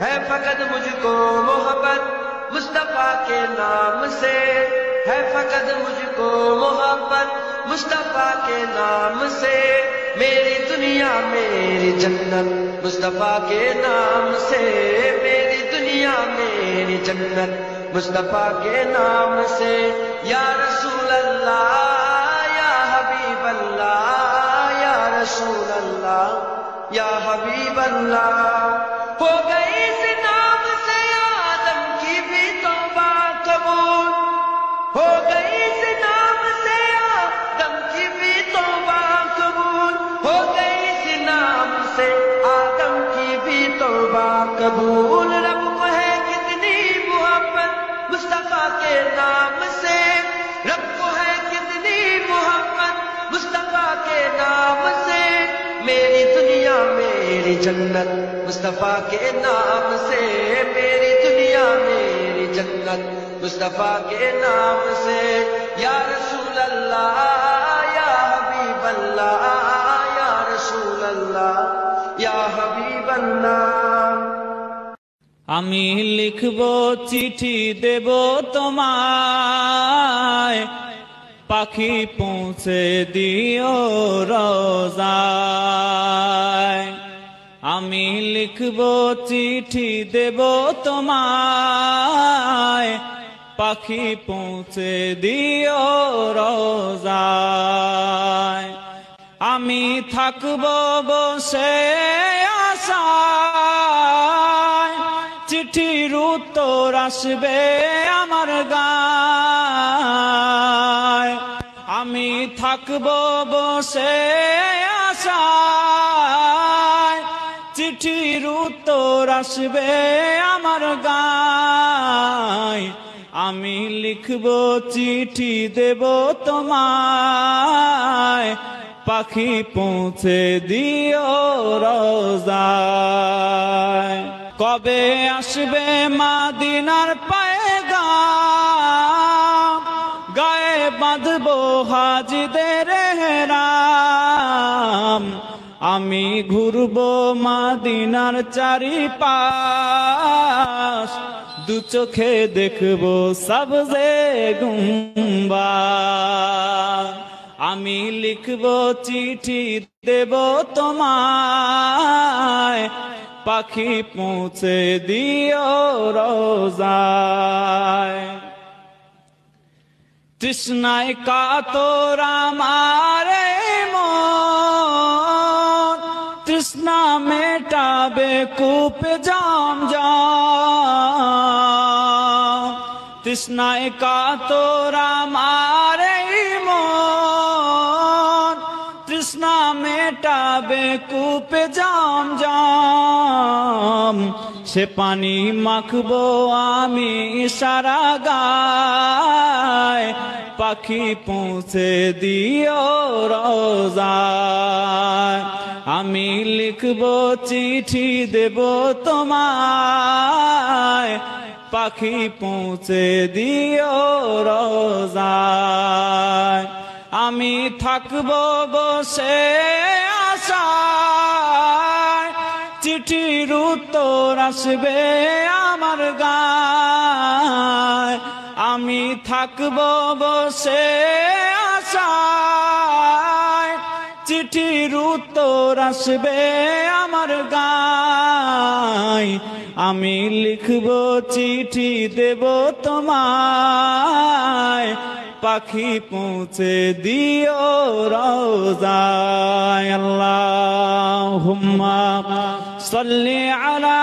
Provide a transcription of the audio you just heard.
है फकत मुझको मोहब्बत मुस्तफा के नाम से, है फकत मुझको मोहब्बत मुस्तफा के नाम से। मेरी दुनिया मेरी जन्नत मुस्तफा के नाम से, मेरी दुनिया मेरी जन्नत मुस्तफा के नाम से। या रसूल अल्लाह या हबीब अल्लाह, या रसूल अल्लाह या हबीब अल्लाह। हो गई इस नाम से आदम की भी तौबा कबूल, हो गई इस नाम से आदम की भी तौबा कबूल, हो गई इस नाम से आदम की भी तौबा कबूल। रब को है कितनी मोहब्बत मुस्तफा के नाम से, रब को है कितनी मोहब्बत मुस्तफा के नाम से। मेरी दुनिया मेरी जन्नत मुस्तफा के नाम से, मेरी दुनिया मेरी जन्नत मुस्तफा के नाम से। या रसूल अल्लाह या हबीब अल्लाह, या रसूल अल्लाह या हबीब अल्लाह। আমি লিখব চিঠি দেব তোমায়, পাখি পৌঁছে দিও রোজায়। আমি লিখব চিঠি দেব তোমায়, পাখি পৌঁছে দিও রোজায়। আমি থাকব বসে আশায়, চিঠির উত্তর আসবে আমার গায়। আমি থাকব বসে আশায়, চিঠির উত্তর আসবে আমার গায়। আমি লিখব চিঠি দেব তোমায়, পাখি পৌঁছে দিও রোজায়। কবে আসবে মদিনার পয়গাম, গায়ে বাঁধবো হাজিদের হেরাম। আমি ঘুরবো মদিনার চারিপাশ, দু চোখে দেখবো সবজে গুম্বাদ। আমি লিখব চিঠি দেব তোমায়, পাখি পৌঁছে দিও রোজায়। তৃষ্ণায় কাতর আমার মন, তৃষ্ণা মেটাবে কূপ জমজম। তৃষ্ণায় কাতর আমার মন, তৃষ্ণা মেটাবে কূপ জমজম। সে পানি মাখবো আমি সারা গায়, পাখি পৌঁছে দিও রোজায়। আমি লিখব চিঠি দেব তোমায়, পাখি পৌঁছে দিও রোজায়। আমি থাকব বসে আশায়, চিঠির উত্তর আসবে আমার গায়। আমি থাকব বসে আশায়, চিঠির উত্তর আসবে আমার গায়। আমি লিখব চিঠি দেব তোমায়, পাখি পৌঁছে দিও রোজায়। আল্লাহুম্মা সাল্লি আলা